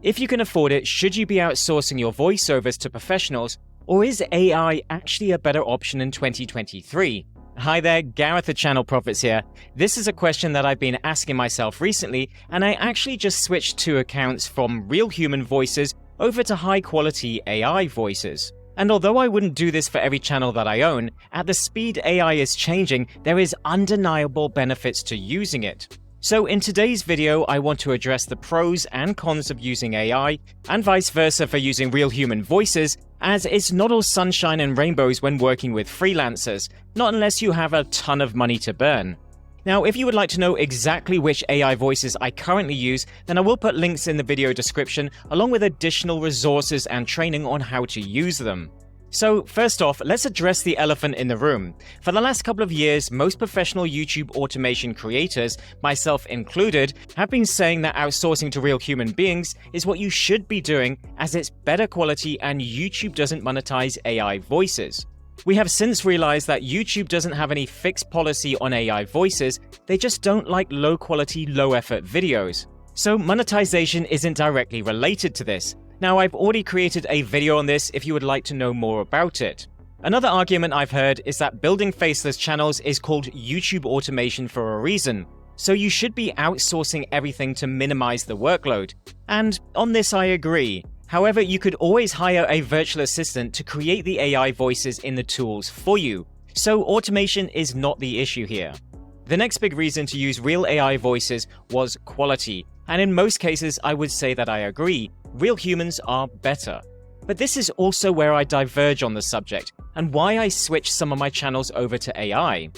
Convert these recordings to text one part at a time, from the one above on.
If you can afford it, should you be outsourcing your voiceovers to professionals, or is AI actually a better option in 2023? Hi there, Gareth the Channel Prophets here. This is a question that I've been asking myself recently, and I actually just switched two accounts from real human voices over to high-quality AI voices. And although I wouldn't do this for every channel that I own, at the speed AI is changing, there is undeniable benefits to using it. So in today's video, I want to address the pros and cons of using AI, and vice versa for using real human voices, as it's not all sunshine and rainbows when working with freelancers, not unless you have a ton of money to burn. Now, if you would like to know exactly which AI voices I currently use, then I will put links in the video description, along with additional resources and training on how to use them. So first off, let's address the elephant in the room. For the last couple of years, most professional YouTube automation creators, myself included, have been saying that outsourcing to real human beings is what you should be doing, as it's better quality and YouTube doesn't monetize AI voices. We have since realized that YouTube doesn't have any fixed policy on AI voices, they just don't like low-quality, low-effort videos. So monetization isn't directly related to this. Now, I've already created a video on this if you would like to know more about it. Another argument I've heard is that building faceless channels is called YouTube automation for a reason, so you should be outsourcing everything to minimize the workload. And on this I agree. However, you could always hire a virtual assistant to create the AI voices in the tools for you, so automation is not the issue here. The next big reason to use real AI voices was quality, and in most cases I would say that I agree. Real humans are better. But this is also where I diverge on the subject, and why I switched some of my channels over to AI.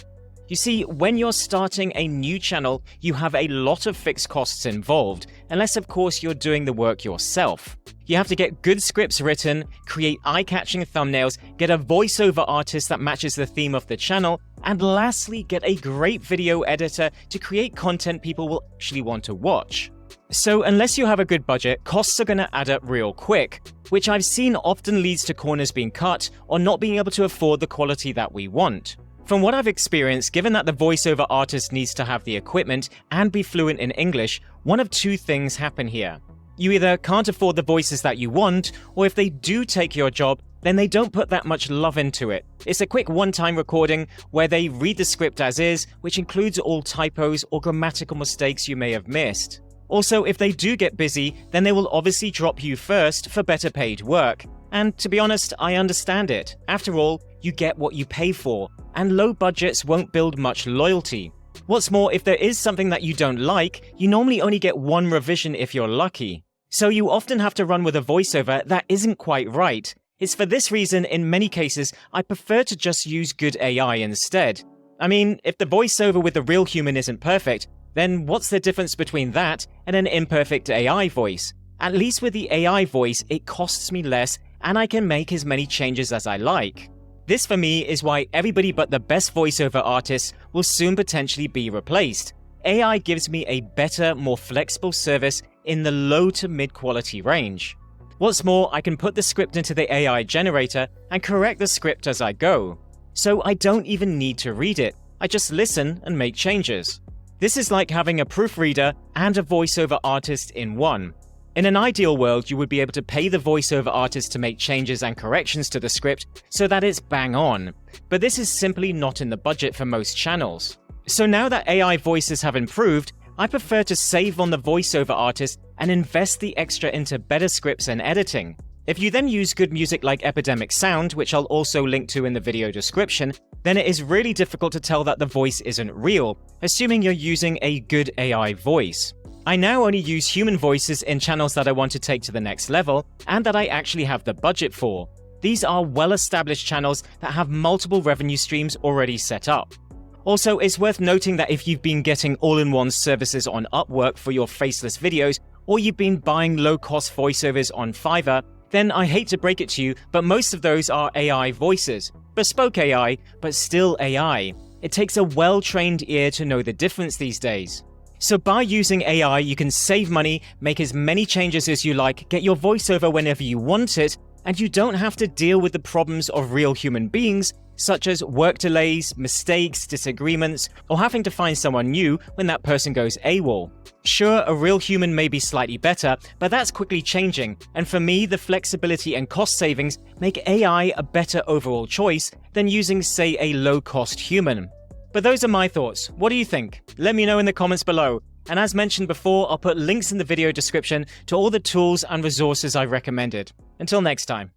You see, when you're starting a new channel, you have a lot of fixed costs involved, unless of course you're doing the work yourself. You have to get good scripts written, create eye-catching thumbnails, get a voiceover artist that matches the theme of the channel, and lastly, get a great video editor to create content people will actually want to watch. So unless you have a good budget, costs are going to add up real quick, which I've seen often leads to corners being cut or not being able to afford the quality that we want. From what I've experienced, given that the voiceover artist needs to have the equipment and be fluent in English, one of two things happen here. You either can't afford the voices that you want, or if they do take your job, then they don't put that much love into it. It's a quick one-time recording where they read the script as is, which includes all typos or grammatical mistakes you may have missed. Also, if they do get busy, then they will obviously drop you first for better paid work. And to be honest, I understand it. After all, you get what you pay for, and low budgets won't build much loyalty. What's more, if there is something that you don't like, you normally only get one revision if you're lucky. So you often have to run with a voiceover that isn't quite right. It's for this reason, in many cases, I prefer to just use good AI instead. I mean, if the voiceover with the real human isn't perfect, then what's the difference between that and an imperfect AI voice? At least with the AI voice, it costs me less and I can make as many changes as I like. This for me is why everybody but the best voiceover artists will soon potentially be replaced. AI gives me a better, more flexible service in the low to mid quality range. What's more, I can put the script into the AI generator and correct the script as I go. So I don't even need to read it, I just listen and make changes. This is like having a proofreader and a voiceover artist in one. In an ideal world, you would be able to pay the voiceover artist to make changes and corrections to the script so that it's bang on. But this is simply not in the budget for most channels. So now that AI voices have improved, I prefer to save on the voiceover artist and invest the extra into better scripts and editing. If you then use good music like Epidemic Sound, which I'll also link to in the video description, then it is really difficult to tell that the voice isn't real, assuming you're using a good AI voice. I now only use human voices in channels that I want to take to the next level, and that I actually have the budget for. These are well-established channels that have multiple revenue streams already set up. Also, it's worth noting that if you've been getting all-in-one services on Upwork for your faceless videos, or you've been buying low-cost voiceovers on Fiverr, then I hate to break it to you, but most of those are AI voices. Bespoke AI, but still AI. It takes a well-trained ear to know the difference these days. So by using AI, you can save money, make as many changes as you like, get your voiceover whenever you want it, and you don't have to deal with the problems of real human beings, such as work delays, mistakes, disagreements, or having to find someone new when that person goes AWOL. Sure, a real human may be slightly better, but that's quickly changing, and for me, the flexibility and cost savings make AI a better overall choice than using, say, a low-cost human. But those are my thoughts. What do you think? Let me know in the comments below. And as mentioned before, I'll put links in the video description to all the tools and resources I've recommended. Until next time.